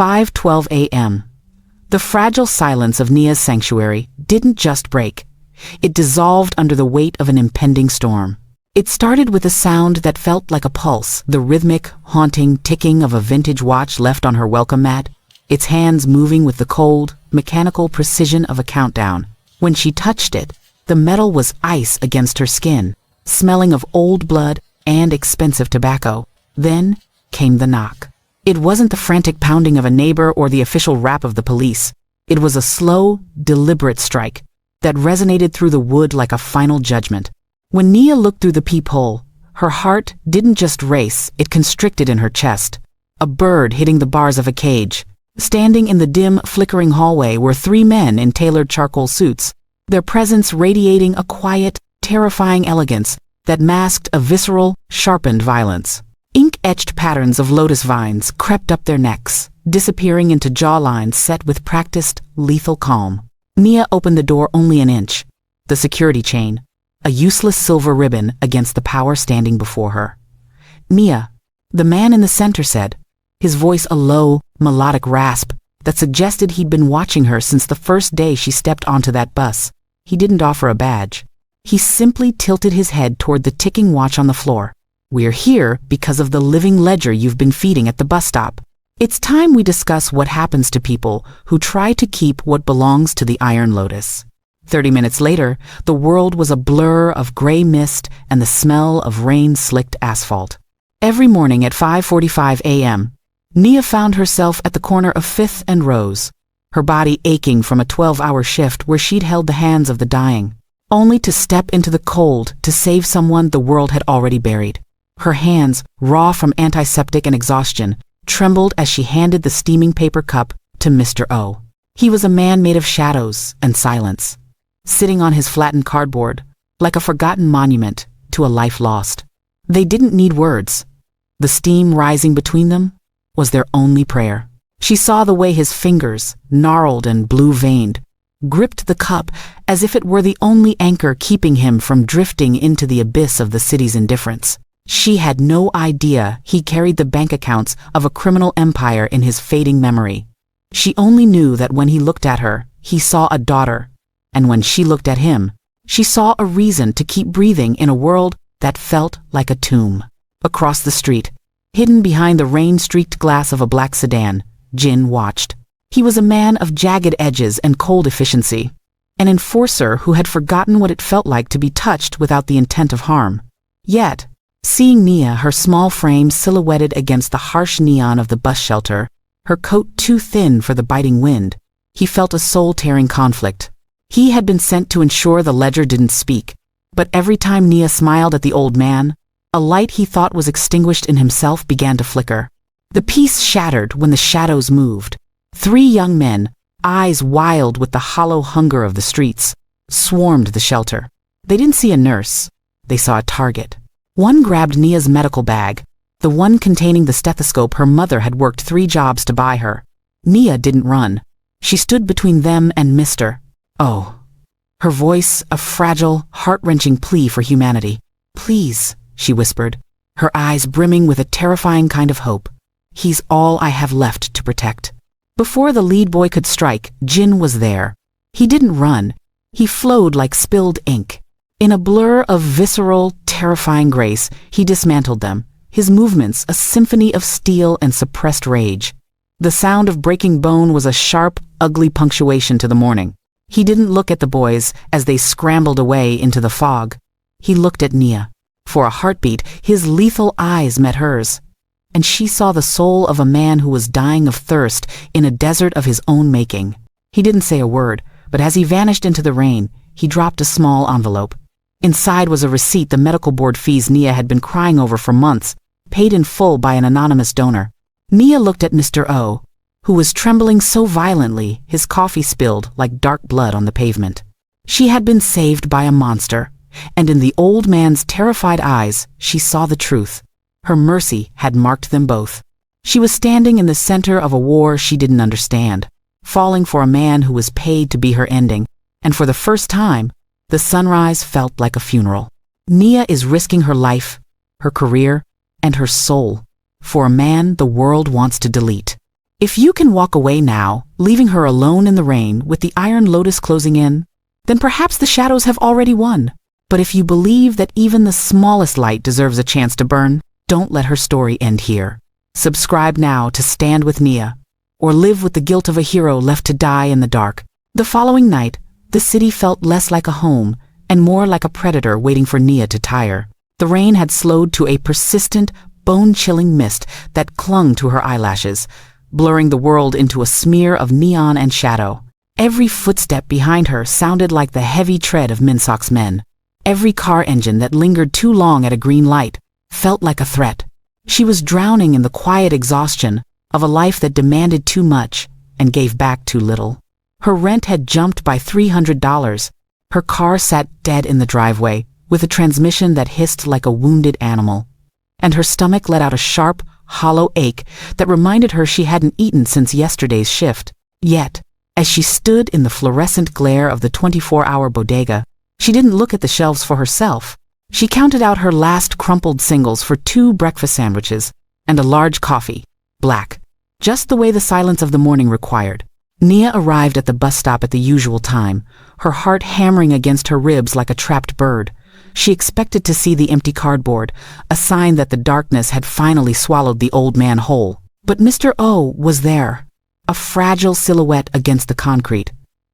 5:12 a.m. The fragile silence of Nia's sanctuary didn't just break. It dissolved under the weight of an impending storm. It started with a sound that felt like a pulse, the rhythmic, haunting ticking of a vintage watch left on her welcome mat, its hands moving with the cold, mechanical precision of a countdown. When she touched it, the metal was ice against her skin, smelling of old blood and expensive tobacco. Then came the knock. It wasn't the frantic pounding of a neighbor or the official rap of the police. It was a slow, deliberate strike that resonated through the wood like a final judgment. When Nia looked through the peephole, her heart didn't just race, it constricted in her chest. A bird hitting the bars of a cage. Standing in the dim, flickering hallway were three men in tailored charcoal suits, their presence radiating a quiet, terrifying elegance that masked a visceral, sharpened violence. Ink-etched patterns of lotus vines crept up their necks, disappearing into jawlines set with practiced, lethal calm. Nia opened the door only an inch. The security chain, a useless silver ribbon against the power standing before her. "Nia," the man in the center said, his voice a low, melodic rasp that suggested he'd been watching her since the first day she stepped onto that bus. He didn't offer a badge. He simply tilted his head toward the ticking watch on the floor. "We're here because of the living ledger you've been feeding at the bus stop. It's time we discuss what happens to people who try to keep what belongs to the Iron Lotus." 30 minutes later, the world was a blur of gray mist and the smell of rain-slicked asphalt. Every morning at 5:45 a.m., Nia found herself at the corner of 5th and Rose, her body aching from a 12-hour shift where she'd held the hands of the dying, only to step into the cold to save someone the world had already buried. Her hands, raw from antiseptic and exhaustion, trembled as she handed the steaming paper cup to Mr. O. He was a man made of shadows and silence, sitting on his flattened cardboard, like a forgotten monument to a life lost. They didn't need words. The steam rising between them was their only prayer. She saw the way his fingers, gnarled and blue-veined, gripped the cup as if it were the only anchor keeping him from drifting into the abyss of the city's indifference. She had no idea he carried the bank accounts of a criminal empire in his fading memory. She only knew that when he looked at her, he saw a daughter, and when she looked at him, she saw a reason to keep breathing in a world that felt like a tomb. Across the street, hidden behind the rain-streaked glass of a black sedan, Jin watched. He was a man of jagged edges and cold efficiency, an enforcer who had forgotten what it felt like to be touched without the intent of harm. Yet, seeing Nia, her small frame silhouetted against the harsh neon of the bus shelter, her coat too thin for the biting wind, he felt a soul-tearing conflict. He had been sent to ensure the ledger didn't speak, but every time Nia smiled at the old man, a light he thought was extinguished in himself began to flicker. The peace shattered when the shadows moved. Three young men, eyes wild with the hollow hunger of the streets, swarmed the shelter. They didn't see a nurse. They saw a target. One grabbed Nia's medical bag, the one containing the stethoscope her mother had worked 3 jobs to buy her. Nia didn't run. She stood between them and Mr. O. Her voice a fragile, heart-wrenching plea for humanity. "Please," she whispered, her eyes brimming with a terrifying kind of hope. "He's all I have left to protect." Before the lead boy could strike, Jin was there. He didn't run. He flowed like spilled ink. In a blur of visceral, terrifying grace, he dismantled them, his movements a symphony of steel and suppressed rage. The sound of breaking bone was a sharp, ugly punctuation to the morning. He didn't look at the boys as they scrambled away into the fog. He looked at Nia. For a heartbeat, his lethal eyes met hers, and she saw the soul of a man who was dying of thirst in a desert of his own making. He didn't say a word, but as he vanished into the rain, he dropped a small envelope. Inside was a receipt the medical board fees Nia had been crying over for months, paid in full by an anonymous donor. Nia looked at Mr. O, who was trembling so violently his coffee spilled like dark blood on the pavement. She had been saved by a monster, and in the old man's terrified eyes she saw the truth. Her mercy had marked them both. She was standing in the center of a war she didn't understand, falling for a man who was paid to be her ending, and for the first time, the sunrise felt like a funeral. Nia is risking her life, her career, and her soul, for a man the world wants to delete. If you can walk away now, leaving her alone in the rain with the iron lotus closing in, then perhaps the shadows have already won. But if you believe that even the smallest light deserves a chance to burn, don't let her story end here. Subscribe now to stand with Nia, or live with the guilt of a hero left to die in the dark. The following night, the city felt less like a home and more like a predator waiting for Nia to tire. The rain had slowed to a persistent, bone-chilling mist that clung to her eyelashes, blurring the world into a smear of neon and shadow. Every footstep behind her sounded like the heavy tread of Minsock's men. Every car engine that lingered too long at a green light felt like a threat. She was drowning in the quiet exhaustion of a life that demanded too much and gave back too little. Her rent had jumped by $300. Her car sat dead in the driveway, with a transmission that hissed like a wounded animal. And her stomach let out a sharp, hollow ache that reminded her she hadn't eaten since yesterday's shift. Yet, as she stood in the fluorescent glare of the 24-hour bodega, she didn't look at the shelves for herself. She counted out her last crumpled singles for 2 breakfast sandwiches and a large coffee, black, just the way the silence of the morning required. Nia arrived at the bus stop at the usual time, her heart hammering against her ribs like a trapped bird. She expected to see the empty cardboard, a sign that the darkness had finally swallowed the old man whole. But Mr. O was there, a fragile silhouette against the concrete,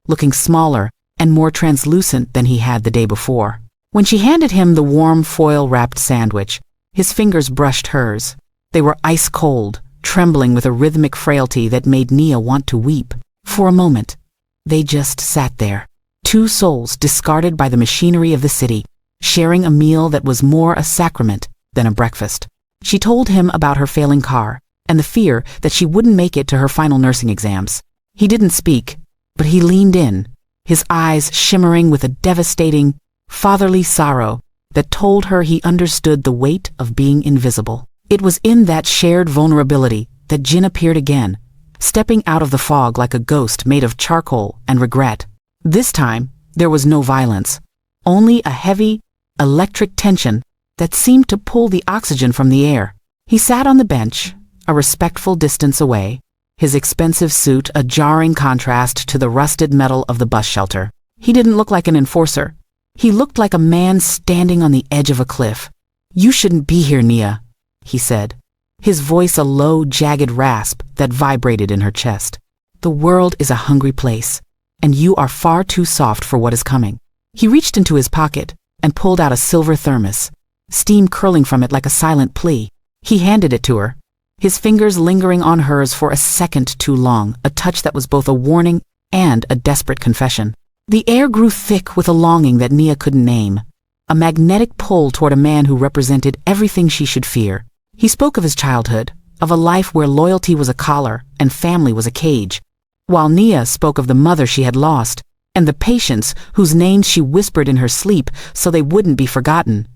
looking smaller and more translucent than he had the day before. When she handed him the warm foil-wrapped sandwich, his fingers brushed hers. They were ice-cold, trembling with a rhythmic frailty that made Nia want to weep. For a moment, they just sat there, 2 souls discarded by the machinery of the city, sharing a meal that was more a sacrament than a breakfast. She told him about her failing car and the fear that she wouldn't make it to her final nursing exams. He didn't speak, but he leaned in, his eyes shimmering with a devastating, fatherly sorrow that told her he understood the weight of being invisible. It was in that shared vulnerability that Jin appeared again, stepping out of the fog like a ghost made of charcoal and regret. This time, there was no violence, only a heavy, electric tension that seemed to pull the oxygen from the air. He sat on the bench, a respectful distance away, his expensive suit a jarring contrast to the rusted metal of the bus shelter. He didn't look like an enforcer. He looked like a man standing on the edge of a cliff. "You shouldn't be here, Nia," he said, his voice a low, jagged rasp that vibrated in her chest. "The world is a hungry place, and you are far too soft for what is coming." He reached into his pocket and pulled out a silver thermos, steam curling from it like a silent plea. He handed it to her, his fingers lingering on hers for a second too long, a touch that was both a warning and a desperate confession. The air grew thick with a longing that Nia couldn't name, a magnetic pull toward a man who represented everything she should fear. He spoke of his childhood, of a life where loyalty was a collar and family was a cage, while Nia spoke of the mother she had lost and the patients whose names she whispered in her sleep so they wouldn't be forgotten.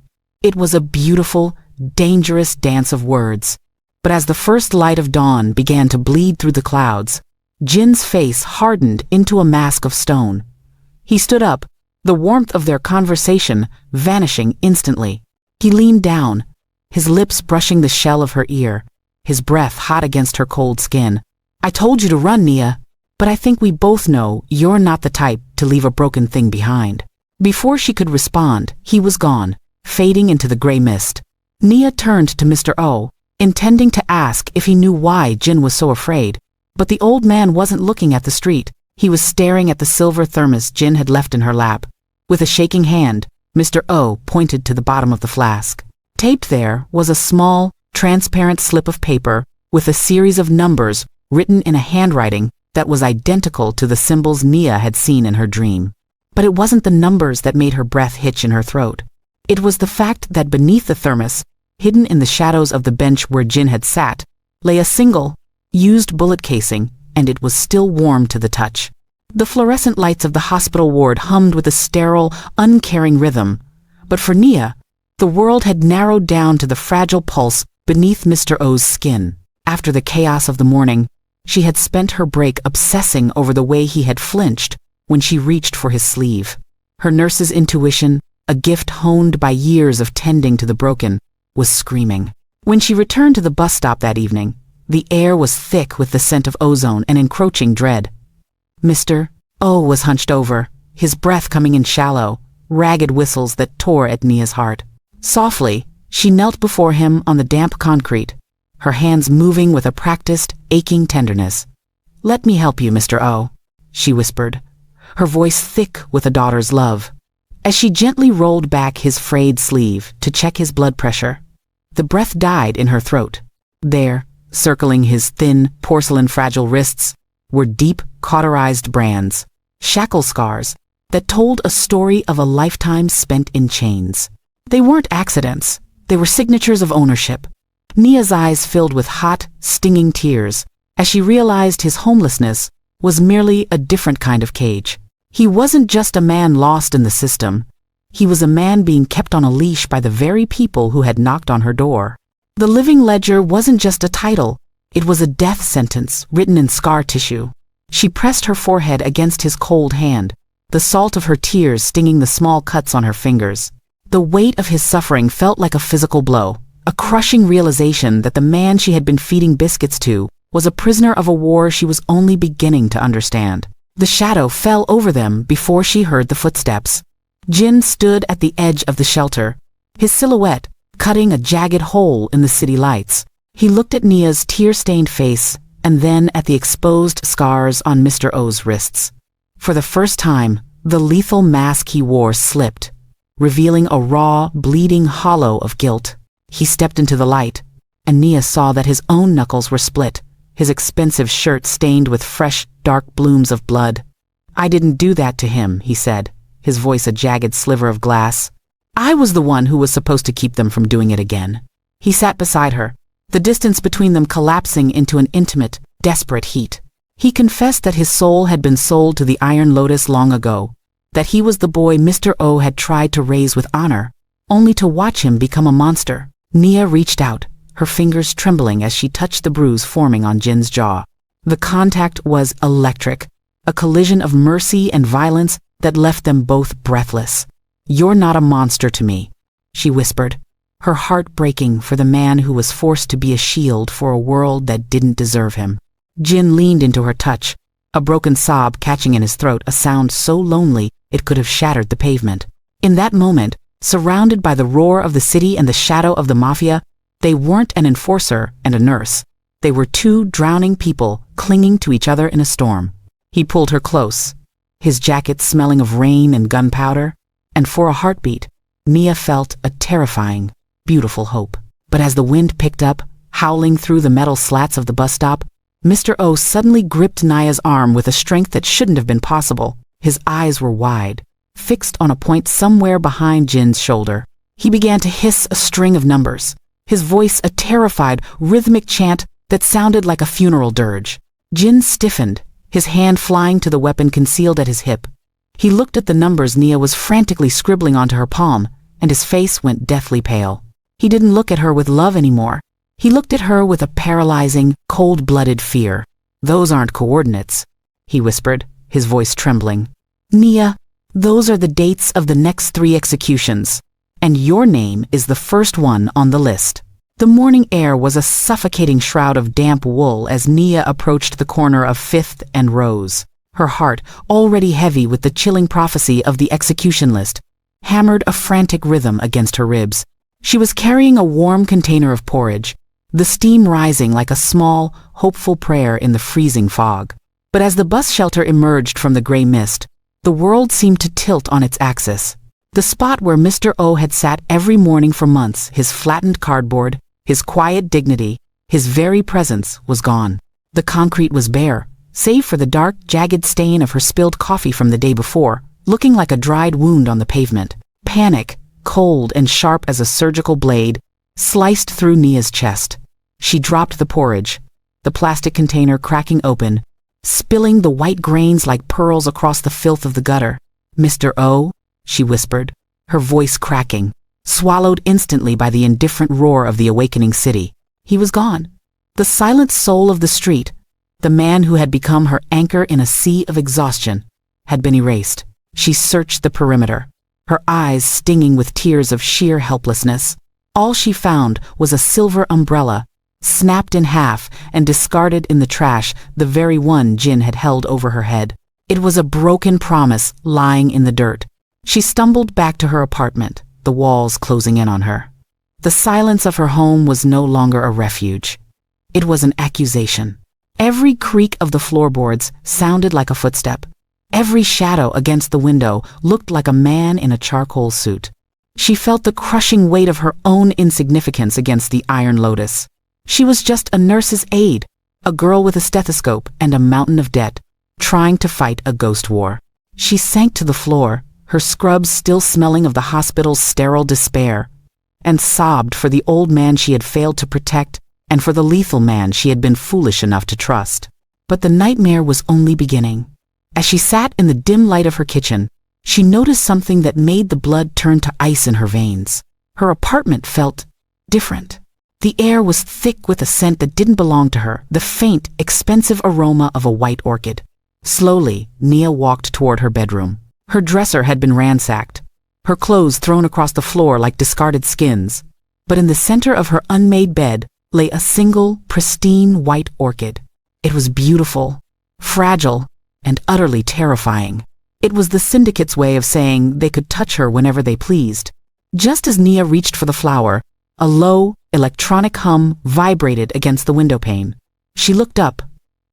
It was a beautiful, dangerous dance of words. But as the first light of dawn began to bleed through the clouds, Jin's face hardened into a mask of stone. He stood up, the warmth of their conversation vanishing instantly. He leaned down, his lips brushing the shell of her ear, his breath hot against her cold skin. "I told you to run, Nia, but I think we both know you're not the type to leave a broken thing behind." Before she could respond, he was gone, fading into the gray mist. Nia turned to Mr. O, intending to ask if he knew why Jin was so afraid. But the old man wasn't looking at the street. He was staring at the silver thermos Jin had left in her lap. With a shaking hand, Mr. O pointed to the bottom of the flask. Taped there was a small, transparent slip of paper with a series of numbers written in a handwriting that was identical to the symbols Nia had seen in her dream. But it wasn't the numbers that made her breath hitch in her throat. It was the fact that beneath the thermos, hidden in the shadows of the bench where Jin had sat, lay a single, used bullet casing, and it was still warm to the touch. The fluorescent lights of the hospital ward hummed with a sterile, uncaring rhythm. But for Nia, the world had narrowed down to the fragile pulse beneath Mr. O's skin. After the chaos of the morning, she had spent her break obsessing over the way he had flinched when she reached for his sleeve. Her nurse's intuition, a gift honed by years of tending to the broken, was screaming. When she returned to the bus stop that evening, The air was thick with the scent of ozone and encroaching dread. Mr. O was hunched over, his breath coming in shallow, ragged whistles that tore at Nia's heart. Softly, she knelt before him on the damp concrete, her hands moving with a practiced, aching tenderness. "Let me help you, Mr. O," she whispered, her voice thick with a daughter's love, as she gently rolled back his frayed sleeve to check his blood pressure. The breath died in her throat. There, circling his thin, porcelain-fragile wrists, were deep, cauterized brands, shackle scars that told a story of a lifetime spent in chains. They weren't accidents. They were signatures of ownership. Nia's eyes filled with hot, stinging tears as she realized his homelessness was merely a different kind of cage. He wasn't just a man lost in the system. He was a man being kept on a leash by the very people who had knocked on her door. The living ledger wasn't just a title. It was a death sentence written in scar tissue. She pressed her forehead against his cold hand, the salt of her tears stinging the small cuts on her fingers. The weight of his suffering felt like a physical blow, a crushing realization that the man she had been feeding biscuits to was a prisoner of a war she was only beginning to understand. The shadow fell over them before she heard the footsteps. Jin stood at the edge of the shelter, his silhouette cutting a jagged hole in the city lights. He looked at Nia's tear-stained face and then at the exposed scars on Mr. O's wrists. For the first time, the lethal mask he wore slipped, revealing a raw, bleeding hollow of guilt. He stepped into the light, and Nia saw that his own knuckles were split, his expensive shirt stained with fresh, dark blooms of blood. "I didn't do that to him," he said, his voice a jagged sliver of glass. "I was the one who was supposed to keep them from doing it again." He sat beside her, the distance between them collapsing into an intimate, desperate heat. He confessed that his soul had been sold to the Iron Lotus long ago, that he was the boy Mr. O had tried to raise with honor, only to watch him become a monster. Nia reached out, her fingers trembling as she touched the bruise forming on Jin's jaw. The contact was electric, a collision of mercy and violence that left them both breathless. "You're not a monster to me," she whispered, her heart breaking for the man who was forced to be a shield for a world that didn't deserve him. Jin leaned into her touch, a broken sob catching in his throat, a sound so lonely it could have shattered the pavement. In that moment, surrounded by the roar of the city and the shadow of the Mafia, they weren't an enforcer and a nurse. They were two drowning people clinging to each other in a storm. He pulled her close, his jacket smelling of rain and gunpowder, and for a heartbeat, Nia felt a terrifying, beautiful hope. But as the wind picked up, howling through the metal slats of the bus stop, Mr. O suddenly gripped Nia's arm with a strength that shouldn't have been possible. His eyes were wide, fixed on a point somewhere behind Jin's shoulder. He began to hiss a string of numbers, his voice a terrified, rhythmic chant that sounded like a funeral dirge. Jin stiffened, his hand flying to the weapon concealed at his hip. He looked at the numbers Nia was frantically scribbling onto her palm, and his face went deathly pale. He didn't look at her with love anymore. He looked at her with a paralyzing, cold-blooded fear. "Those aren't coordinates," he whispered, his voice trembling. "Nia, those are the dates of the next 3 executions, and your name is the first one on the list." The morning air was a suffocating shroud of damp wool as Nia approached the corner of 5th and Rose. Her heart, already heavy with the chilling prophecy of the execution list, hammered a frantic rhythm against her ribs. She was carrying a warm container of porridge, the steam rising like a small, hopeful prayer in the freezing fog. But as the bus shelter emerged from the gray mist, the world seemed to tilt on its axis. The spot where Mr. O had sat every morning for months, his flattened cardboard, his quiet dignity, his very presence was gone. The concrete was bare, save for the dark, jagged stain of her spilled coffee from the day before, looking like a dried wound on the pavement. Panic, cold and sharp as a surgical blade, sliced through Nia's chest. She dropped the porridge, the plastic container cracking open, spilling the white grains like pearls across the filth of the gutter. "Mr. O?" she whispered, her voice cracking, swallowed instantly by the indifferent roar of the awakening city. He was gone. The silent soul of the street, the man who had become her anchor in a sea of exhaustion, had been erased. She searched the perimeter, her eyes stinging with tears of sheer helplessness. All she found was a silver umbrella, snapped in half and discarded in the trash, the very one Jin had held over her head. It was a broken promise lying in the dirt. She stumbled back to her apartment, the walls closing in on her. The silence of her home was no longer a refuge. It was an accusation. Every creak of the floorboards sounded like a footstep. Every shadow against the window looked like a man in a charcoal suit. She felt the crushing weight of her own insignificance against the Iron Lotus. She was just a nurse's aide, a girl with a stethoscope and a mountain of debt, trying to fight a ghost war. She sank to the floor, her scrubs still smelling of the hospital's sterile despair, and sobbed for the old man she had failed to protect and for the lethal man she had been foolish enough to trust. But the nightmare was only beginning. As she sat in the dim light of her kitchen, she noticed something that made the blood turn to ice in her veins. Her apartment felt different. The air was thick with a scent that didn't belong to her, the faint, expensive aroma of a white orchid. Slowly, Nia walked toward her bedroom. Her dresser had been ransacked, her clothes thrown across the floor like discarded skins. But in the center of her unmade bed lay a single, pristine white orchid. It was beautiful, fragile, and utterly terrifying. It was the syndicate's way of saying they could touch her whenever they pleased. Just as Nia reached for the flower, a low, electronic hum vibrated against the windowpane. She looked up,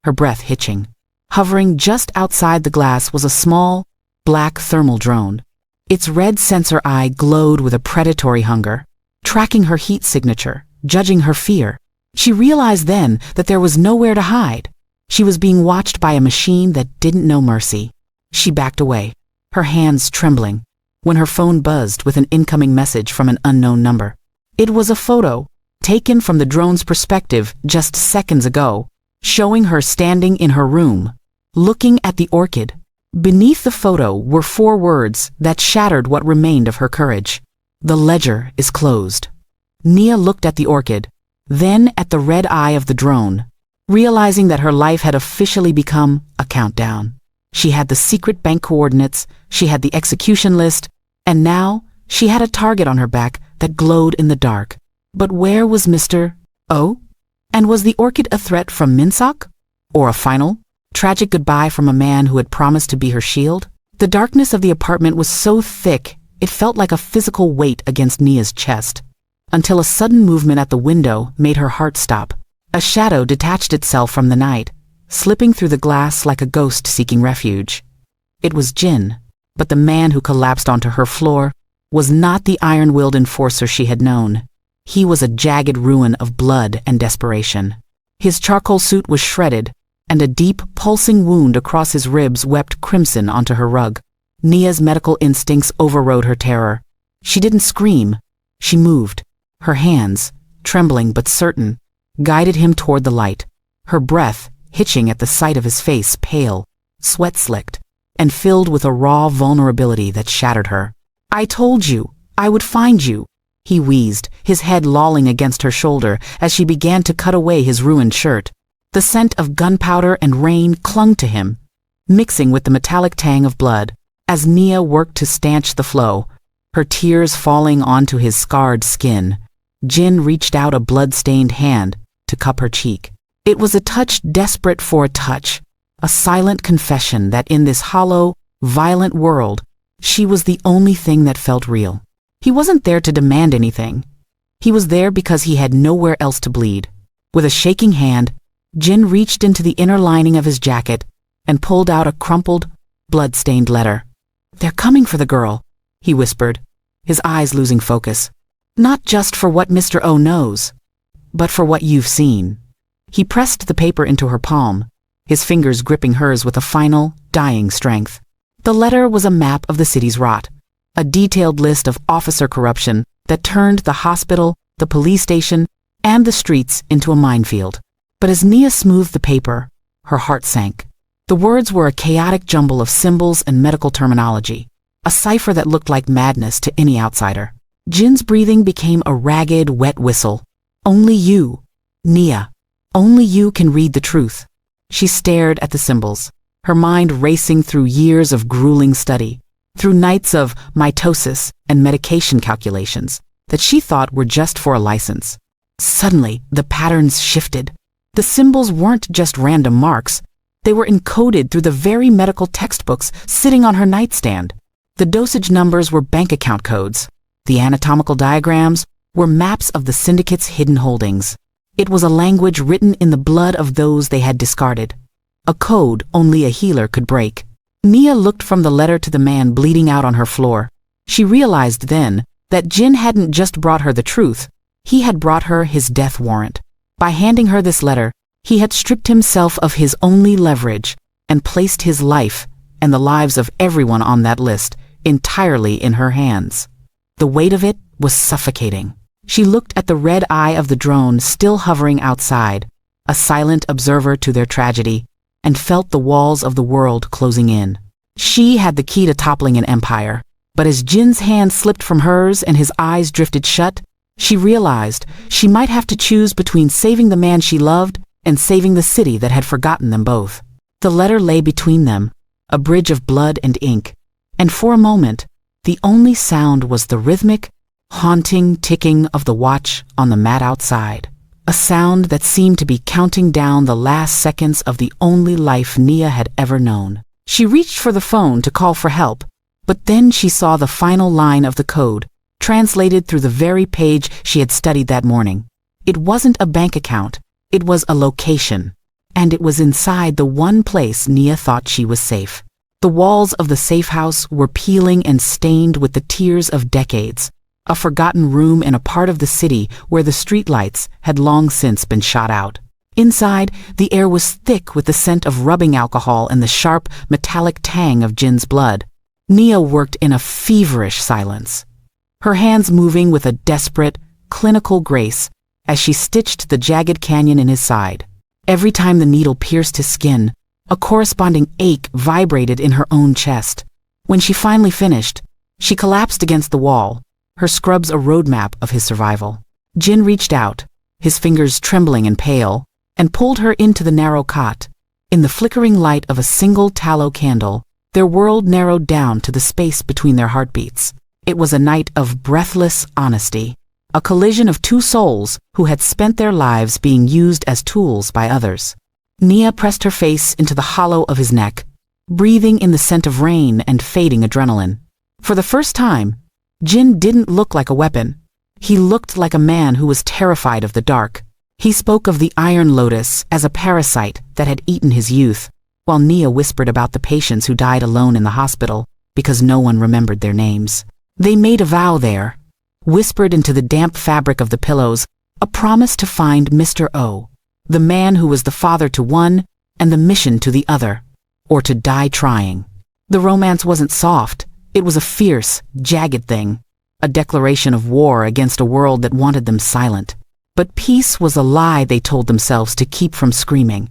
her breath hitching. Hovering just outside the glass was a small, black thermal drone. Its red sensor eye glowed with a predatory hunger, tracking her heat signature, judging her fear. She realized then that there was nowhere to hide. She was being watched by a machine that didn't know mercy. She backed away, her hands trembling, when her phone buzzed with an incoming message from an unknown number. It was a photo, taken from the drone's perspective just seconds ago, showing her standing in her room, looking at the orchid. Beneath the photo were 4 words that shattered what remained of her courage. "The ledger is closed." Nia looked at the orchid, then at the red eye of the drone, realizing that her life had officially become a countdown. She had the secret bank coordinates, she had the execution list, and now she had a target on her back that glowed in the dark. But where was Mr. O? And was the orchid a threat from Minsock? Or a final, tragic goodbye from a man who had promised to be her shield? The darkness of the apartment was so thick, it felt like a physical weight against Nia's chest, until a sudden movement at the window made her heart stop. A shadow detached itself from the night, slipping through the glass like a ghost seeking refuge. It was Jin, but the man who collapsed onto her floor was not the iron-willed enforcer she had known. He was a jagged ruin of blood and desperation. His charcoal suit was shredded, and a deep, pulsing wound across his ribs wept crimson onto her rug. Nia's medical instincts overrode her terror. She didn't scream. She moved. Her hands, trembling but certain, guided him toward the light. Her breath, hitching at the sight of his face, pale, sweat-slicked, and filled with a raw vulnerability that shattered her. "I told you, I would find you," he wheezed, his head lolling against her shoulder as she began to cut away his ruined shirt. The scent of gunpowder and rain clung to him, mixing with the metallic tang of blood. As Nia worked to stanch the flow, her tears falling onto his scarred skin, Jin reached out a blood-stained hand to cup her cheek. It was a touch desperate for a touch, a silent confession that in this hollow, violent world, she was the only thing that felt real. He wasn't there to demand anything. He was there because he had nowhere else to bleed. With a shaking hand, Jin reached into the inner lining of his jacket and pulled out a crumpled, blood-stained letter. "They're coming for the girl," he whispered, his eyes losing focus. "Not just for what Mr. O knows, but for what you've seen." He pressed the paper into her palm, his fingers gripping hers with a final, dying strength. The letter was a map of the city's rot, a detailed list of officer corruption that turned the hospital, the police station, and the streets into a minefield. But as Nia smoothed the paper, her heart sank. The words were a chaotic jumble of symbols and medical terminology, a cipher that looked like madness to any outsider. Jin's breathing became a ragged, wet whistle. "Only you, Nia, only you can read the truth." She stared at the symbols, her mind racing through years of grueling study, through nights of mitosis and medication calculations that she thought were just for a license. Suddenly, the patterns shifted. The symbols weren't just random marks. They were encoded through the very medical textbooks sitting on her nightstand. The dosage numbers were bank account codes. The anatomical diagrams were maps of the syndicate's hidden holdings. It was a language written in the blood of those they had discarded. A code only a healer could break. Nia looked from the letter to the man bleeding out on her floor. She realized then that Jin hadn't just brought her the truth. He had brought her his death warrant. By handing her this letter, he had stripped himself of his only leverage and placed his life and the lives of everyone on that list entirely in her hands. The weight of it was suffocating. She looked at the red eye of the drone still hovering outside, a silent observer to their tragedy, and felt the walls of the world closing in. She had the key to toppling an empire, but as Jin's hand slipped from hers and his eyes drifted shut, she realized she might have to choose between saving the man she loved and saving the city that had forgotten them both. The letter lay between them, a bridge of blood and ink, and for a moment, the only sound was the rhythmic, haunting ticking of the watch on the mat outside, a sound that seemed to be counting down the last seconds of the only life Nia had ever known. She reached for the phone to call for help, but then she saw the final line of the code, translated through the very page she had studied that morning. It wasn't a bank account, it was a location, and it was inside the one place Nia thought she was safe. The walls of the safe house were peeling and stained with the tears of decades, a forgotten room in a part of the city where the streetlights had long since been shot out. Inside, the air was thick with the scent of rubbing alcohol and the sharp, metallic tang of Jin's blood. Nia worked in a feverish silence, her hands moving with a desperate, clinical grace as she stitched the jagged canyon in his side. Every time the needle pierced his skin, a corresponding ache vibrated in her own chest. When she finally finished, she collapsed against the wall, her scrubs a roadmap of his survival. Jin reached out, his fingers trembling and pale, and pulled her into the narrow cot. In the flickering light of a single tallow candle, their world narrowed down to the space between their heartbeats. It was a night of breathless honesty, a collision of two souls who had spent their lives being used as tools by others. Nia pressed her face into the hollow of his neck, breathing in the scent of rain and fading adrenaline. For the first time, Jin didn't look like a weapon. He looked like a man who was terrified of the dark. He spoke of the Iron Lotus as a parasite that had eaten his youth, while Nia whispered about the patients who died alone in the hospital because no one remembered their names. They made a vow there, whispered into the damp fabric of the pillows, a promise to find Mr. O, the man who was the father to one and the mission to the other, or to die trying. The romance wasn't soft, it was a fierce, jagged thing, a declaration of war against a world that wanted them silent. But peace was a lie they told themselves to keep from screaming.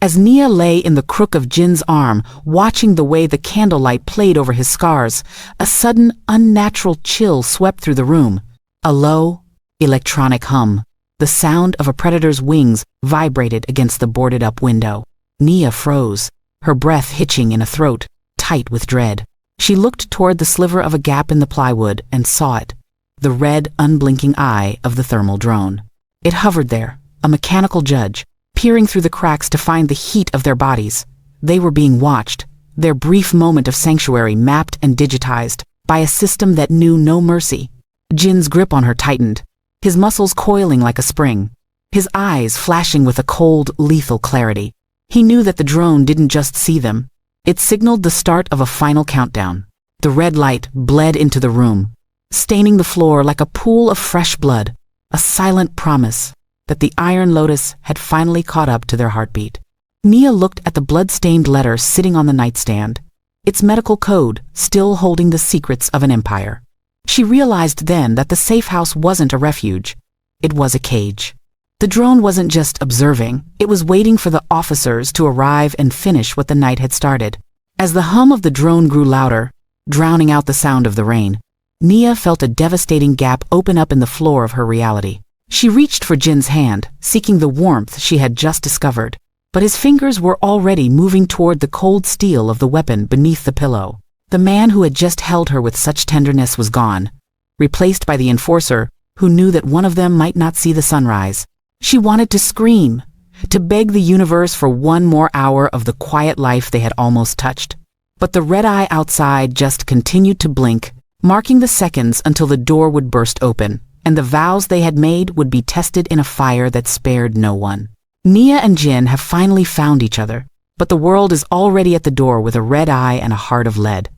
As Nia lay in the crook of Jin's arm, watching the way the candlelight played over his scars, a sudden, unnatural chill swept through the room. A low, electronic hum, the sound of a predator's wings, vibrated against the boarded-up window. Nia froze, her breath hitching in a throat, tight with dread. She looked toward the sliver of a gap in the plywood and saw it, the red, unblinking eye of the thermal drone. It hovered there, a mechanical judge, peering through the cracks to find the heat of their bodies. They were being watched, their brief moment of sanctuary mapped and digitized by a system that knew no mercy. Jin's grip on her tightened, his muscles coiling like a spring, his eyes flashing with a cold, lethal clarity. He knew that the drone didn't just see them. It signaled the start of a final countdown. The red light bled into the room, staining the floor like a pool of fresh blood, a silent promise that the Iron Lotus had finally caught up to their heartbeat. Nia looked at the blood-stained letter sitting on the nightstand, its medical code still holding the secrets of an empire. She realized then that the safe house wasn't a refuge. It was a cage. The drone wasn't just observing, it was waiting for the officers to arrive and finish what the night had started. As the hum of the drone grew louder, drowning out the sound of the rain, Nia felt a devastating gap open up in the floor of her reality. She reached for Jin's hand, seeking the warmth she had just discovered, but his fingers were already moving toward the cold steel of the weapon beneath the pillow. The man who had just held her with such tenderness was gone, replaced by the enforcer who knew that one of them might not see the sunrise. She wanted to scream, to beg the universe for one more hour of the quiet life they had almost touched. But the red eye outside just continued to blink, marking the seconds until the door would burst open, and the vows they had made would be tested in a fire that spared no one. Nia and Jin have finally found each other, but the world is already at the door with a red eye and a heart of lead.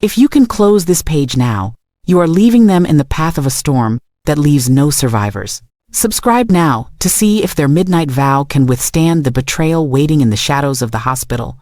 If you can close this page now, you are leaving them in the path of a storm that leaves no survivors. Subscribe now to see if their midnight vow can withstand the betrayal waiting in the shadows of the hospital,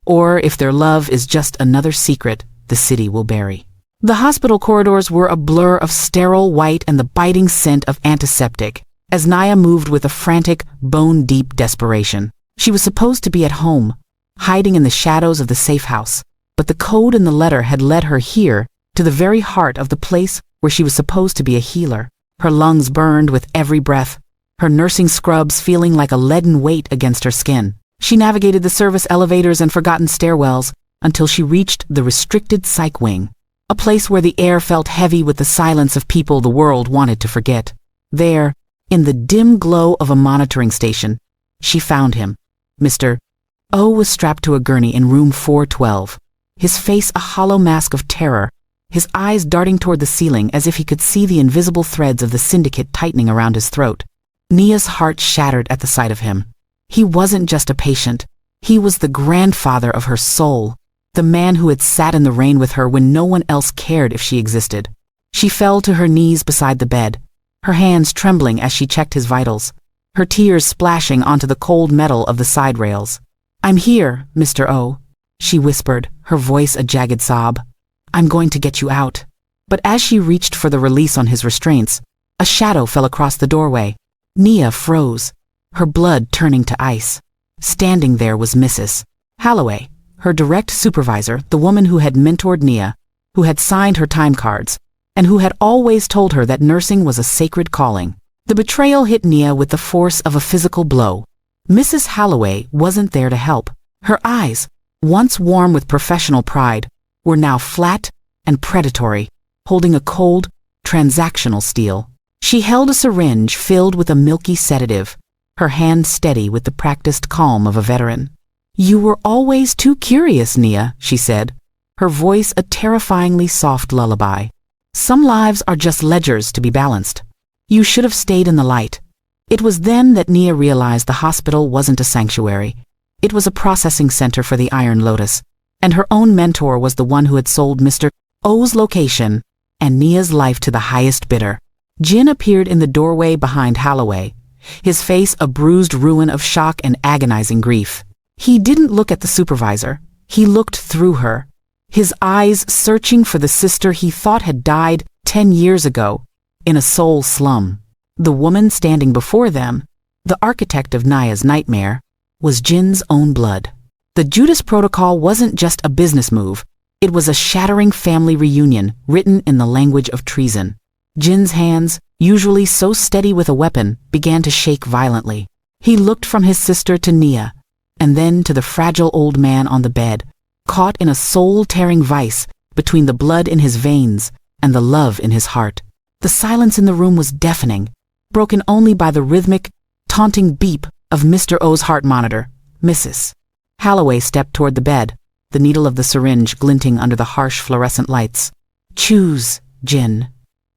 or if their love is just another secret the city will bury. The hospital corridors were a blur of sterile white and the biting scent of antiseptic, as Nia moved with a frantic, bone-deep desperation. She was supposed to be at home, hiding in the shadows of the safe house, but the code in the letter had led her here, to the very heart of the place where she was supposed to be a healer. Her lungs burned with every breath, her nursing scrubs feeling like a leaden weight against her skin. She navigated the service elevators and forgotten stairwells until she reached the restricted psych wing, a place where the air felt heavy with the silence of people the world wanted to forget. There, in the dim glow of a monitoring station, she found him. Mr. O was strapped to a gurney in room 412, his face a hollow mask of terror, his eyes darting toward the ceiling as if he could see the invisible threads of the syndicate tightening around his throat. Nia's heart shattered at the sight of him. He wasn't just a patient. He was the grandfather of her soul, the man who had sat in the rain with her when no one else cared if she existed. She fell to her knees beside the bed, her hands trembling as she checked his vitals, her tears splashing onto the cold metal of the side rails. "I'm here, Mr. O," she whispered, her voice a jagged sob. "I'm going to get you out." But as she reached for the release on his restraints, a shadow fell across the doorway. Nia froze, her blood turning to ice. Standing there was Mrs. Holloway, her direct supervisor, the woman who had mentored Nia, who had signed her time cards, and who had always told her that nursing was a sacred calling. The betrayal hit Nia with the force of a physical blow. Mrs. Holloway wasn't there to help. Her eyes, once warm with professional pride, were now flat and predatory, holding a cold, transactional steel. She held a syringe filled with a milky sedative, her hand steady with the practiced calm of a veteran. "You were always too curious, Nia," she said, her voice a terrifyingly soft lullaby. "Some lives are just ledgers to be balanced. You should have stayed in the light." It was then that Nia realized the hospital wasn't a sanctuary. It was a processing center for the Iron Lotus, and her own mentor was the one who had sold Mr. O's location and Nia's life to the highest bidder. Jin appeared in the doorway behind Holloway, his face a bruised ruin of shock and agonizing grief. He didn't look at the supervisor. He looked through her, his eyes searching for the sister he thought had died 10 years ago in a soul slum. The woman standing before them, the architect of Nia's nightmare, was Jin's own blood. The Judas Protocol wasn't just a business move. It was a shattering family reunion written in the language of treason. Jin's hands, usually so steady with a weapon, began to shake violently. He looked from his sister to Nia, and then to the fragile old man on the bed, caught in a soul-tearing vice between the blood in his veins and the love in his heart. The silence in the room was deafening, broken only by the rhythmic, taunting beep of Mr. O's heart monitor. Mrs. Holloway stepped toward the bed, the needle of the syringe glinting under the harsh fluorescent lights. "Choose, Jin,"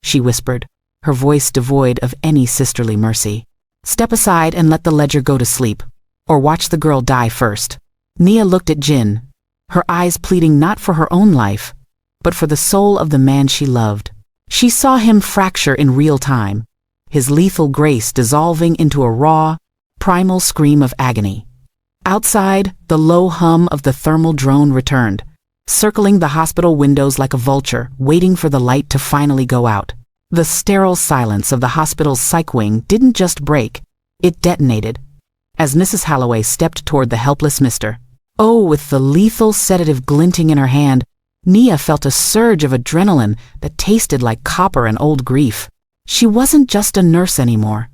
she whispered, her voice devoid of any sisterly mercy. "Step aside and let the ledger go to sleep, or watch the girl die first." Nia looked at Jin, her eyes pleading not for her own life, but for the soul of the man she loved. She saw him fracture in real time, his lethal grace dissolving into a raw, primal scream of agony. Outside, the low hum of the thermal drone returned, circling the hospital windows like a vulture, waiting for the light to finally go out. The sterile silence of the hospital's psych wing didn't just break, it detonated, as Mrs. Holloway stepped toward the helpless Mr. O with the lethal sedative glinting in her hand. Nia felt a surge of adrenaline that tasted like copper and old grief. She wasn't just a nurse anymore.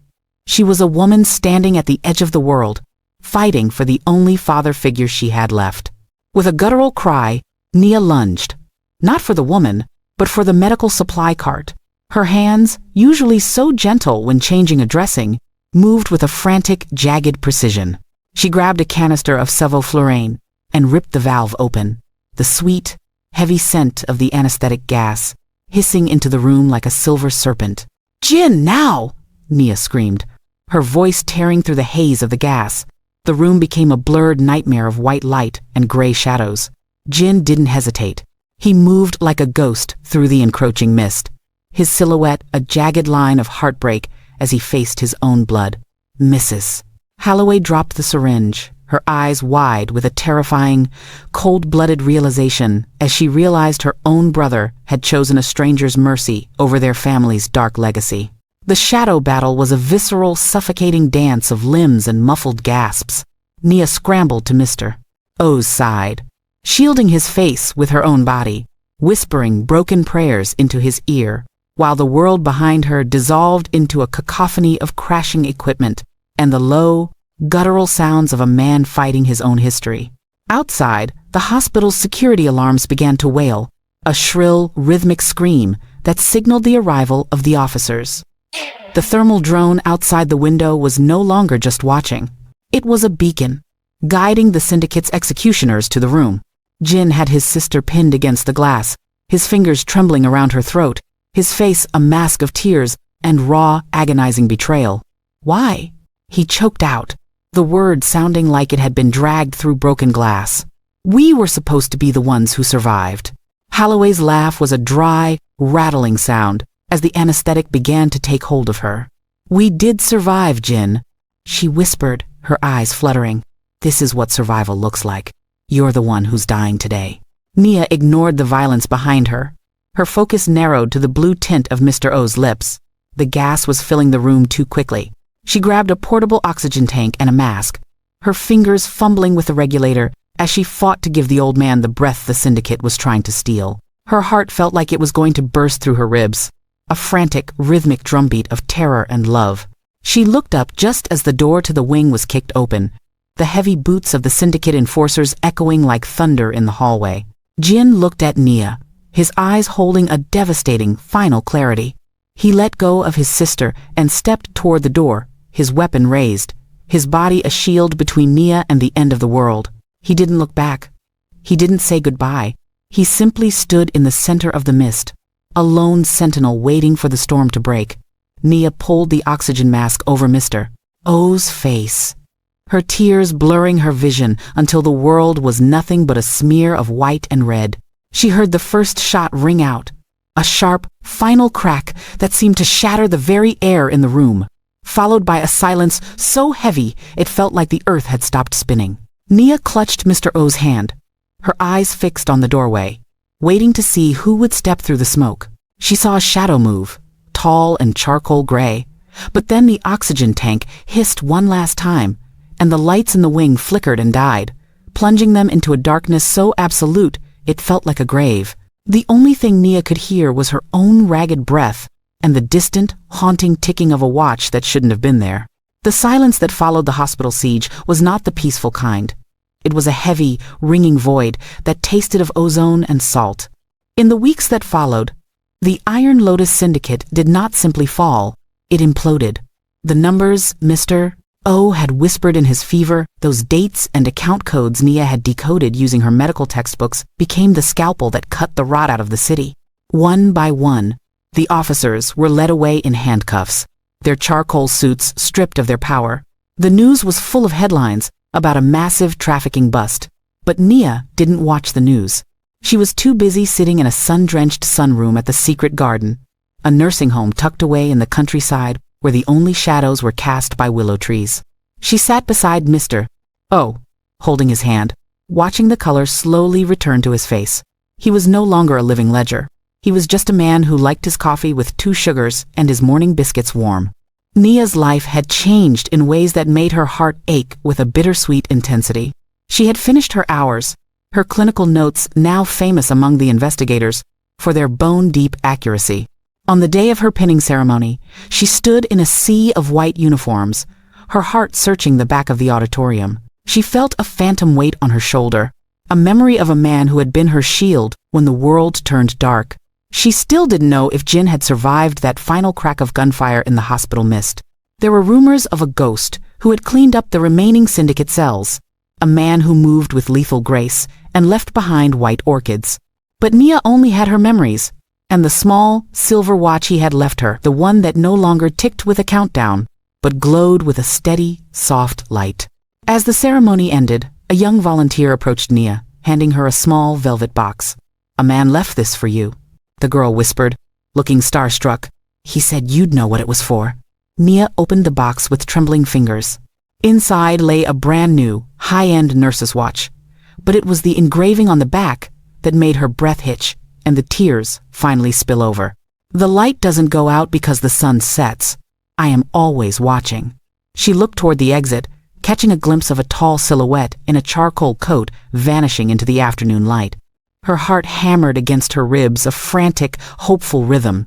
She was a woman standing at the edge of the world, fighting for the only father figure she had left. With a guttural cry, Nia lunged, not for the woman, but for the medical supply cart. Her hands, usually so gentle when changing a dressing, moved with a frantic, jagged precision. She grabbed a canister of sevoflurane and ripped the valve open. The sweet, heavy scent of the anesthetic gas hissing into the room like a silver serpent. "Jin, now!" Nia screamed, her voice tearing through the haze of the gas. The room became a blurred nightmare of white light and gray shadows. Jin didn't hesitate. He moved like a ghost through the encroaching mist, his silhouette a jagged line of heartbreak as he faced his own blood. Mrs. Holloway dropped the syringe, her eyes wide with a terrifying, cold-blooded realization as she realized her own brother had chosen a stranger's mercy over their family's dark legacy. The shadow battle was a visceral, suffocating dance of limbs and muffled gasps. Nia scrambled to Mr. O's side, shielding his face with her own body, whispering broken prayers into his ear, while the world behind her dissolved into a cacophony of crashing equipment and the low, guttural sounds of a man fighting his own history. Outside, the hospital's security alarms began to wail, a shrill, rhythmic scream that signaled the arrival of the officers. The thermal drone outside the window was no longer just watching. It was a beacon, guiding the syndicate's executioners to the room. Jin had his sister pinned against the glass, his fingers trembling around her throat, his face a mask of tears and raw, agonizing betrayal. "Why?" he choked out, the word sounding like it had been dragged through broken glass. "We were supposed to be the ones who survived." Holloway's laugh was a dry, rattling sound as the anesthetic began to take hold of her. "We did survive, Jin," she whispered, her eyes fluttering. "This is what survival looks like. You're the one who's dying today." Nia ignored the violence behind her. Her focus narrowed to the blue tint of Mr. O's lips. The gas was filling the room too quickly. She grabbed a portable oxygen tank and a mask, her fingers fumbling with the regulator as she fought to give the old man the breath the syndicate was trying to steal. Her heart felt like it was going to burst through her ribs, a frantic, rhythmic drumbeat of terror and love. She looked up just as the door to the wing was kicked open, the heavy boots of the syndicate enforcers echoing like thunder in the hallway. Jin looked at Nia, his eyes holding a devastating, final clarity. He let go of his sister and stepped toward the door, his weapon raised, his body a shield between Nia and the end of the world. He didn't look back. He didn't say goodbye. He simply stood in the center of the mist, a lone sentinel waiting for the storm to break. Nia pulled the oxygen mask over Mr. O's face, her tears blurring her vision until the world was nothing but a smear of white and red. She heard the first shot ring out, a sharp, final crack that seemed to shatter the very air in the room, followed by a silence so heavy it felt like the earth had stopped spinning. Nia clutched Mr. O's hand, her eyes fixed on the doorway, waiting to see who would step through the smoke. She saw a shadow move, tall and charcoal gray, but then the oxygen tank hissed one last time, and the lights in the wing flickered and died, plunging them into a darkness so absolute it felt like a grave. The only thing Nia could hear was her own ragged breath and the distant, haunting ticking of a watch that shouldn't have been there. The silence that followed the hospital siege was not the peaceful kind. It was a heavy, ringing void that tasted of ozone and salt. In the weeks that followed, the Iron Lotus Syndicate did not simply fall, it imploded. The numbers Mr. O had whispered in his fever, those dates and account codes Nia had decoded using her medical textbooks, became the scalpel that cut the rot out of the city. One by one, the officers were led away in handcuffs, their charcoal suits stripped of their power. The news was full of headlines about a massive trafficking bust, but Nia didn't watch the news. She was too busy sitting in a sun-drenched sunroom at the Secret Garden, a nursing home tucked away in the countryside where the only shadows were cast by willow trees. She sat beside Mr. O, holding his hand, watching the color slowly return to his face. He was no longer a living ledger. He was just a man who liked his coffee with 2 sugars and his morning biscuits warm. Nia's life had changed in ways that made her heart ache with a bittersweet intensity. She had finished her hours, her clinical notes now famous among the investigators for their bone-deep accuracy. On the day of her pinning ceremony, she stood in a sea of white uniforms, her heart searching the back of the auditorium. She felt a phantom weight on her shoulder, a memory of a man who had been her shield when the world turned dark. She still didn't know if Jin had survived that final crack of gunfire in the hospital mist. There were rumors of a ghost who had cleaned up the remaining syndicate cells, a man who moved with lethal grace and left behind white orchids. But Nia only had her memories, and the small, silver watch he had left her, the one that no longer ticked with a countdown, but glowed with a steady, soft light. As the ceremony ended, a young volunteer approached Nia, handing her a small velvet box. "A man left this for you," the girl whispered, looking starstruck. "He said you'd know what it was for." Nia opened the box with trembling fingers. Inside lay a brand-new, high-end nurse's watch, but it was the engraving on the back that made her breath hitch and the tears finally spill over. "The light doesn't go out because the sun sets. I am always watching." She looked toward the exit, catching a glimpse of a tall silhouette in a charcoal coat vanishing into the afternoon light. Her heart hammered against her ribs, a frantic, hopeful rhythm.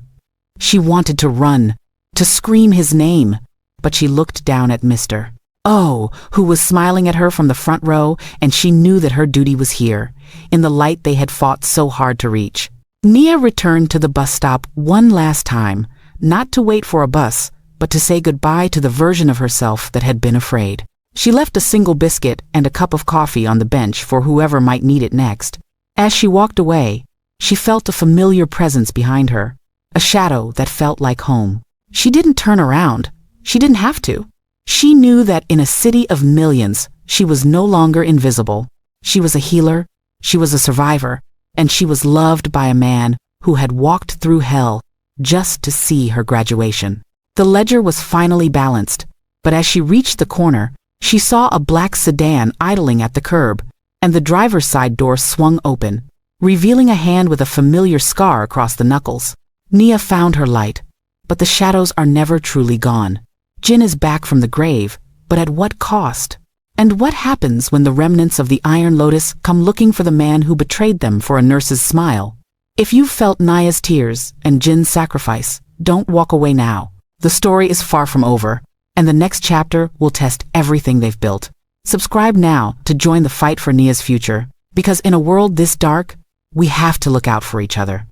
She wanted to run, to scream his name, but she looked down at Mr. O, who was smiling at her from the front row, and she knew that her duty was here, in the light they had fought so hard to reach. Nia returned to the bus stop one last time, not to wait for a bus, but to say goodbye to the version of herself that had been afraid. She left a single biscuit and a cup of coffee on the bench for whoever might need it next. As she walked away, she felt a familiar presence behind her, a shadow that felt like home. She didn't turn around. She didn't have to. She knew that in a city of millions, she was no longer invisible. She was a healer, she was a survivor, and she was loved by a man who had walked through hell just to see her graduation. The ledger was finally balanced, but as she reached the corner, she saw a black sedan idling at the curb, and the driver's side door swung open, revealing a hand with a familiar scar across the knuckles. Nia found her light, but the shadows are never truly gone. Jin is back from the grave, but at what cost? And what happens when the remnants of the Iron Lotus come looking for the man who betrayed them for a nurse's smile? If you've felt Nia's tears and Jin's sacrifice, don't walk away now. The story is far from over, and the next chapter will test everything they've built. Subscribe now to join the fight for Nia's future, because in a world this dark, we have to look out for each other.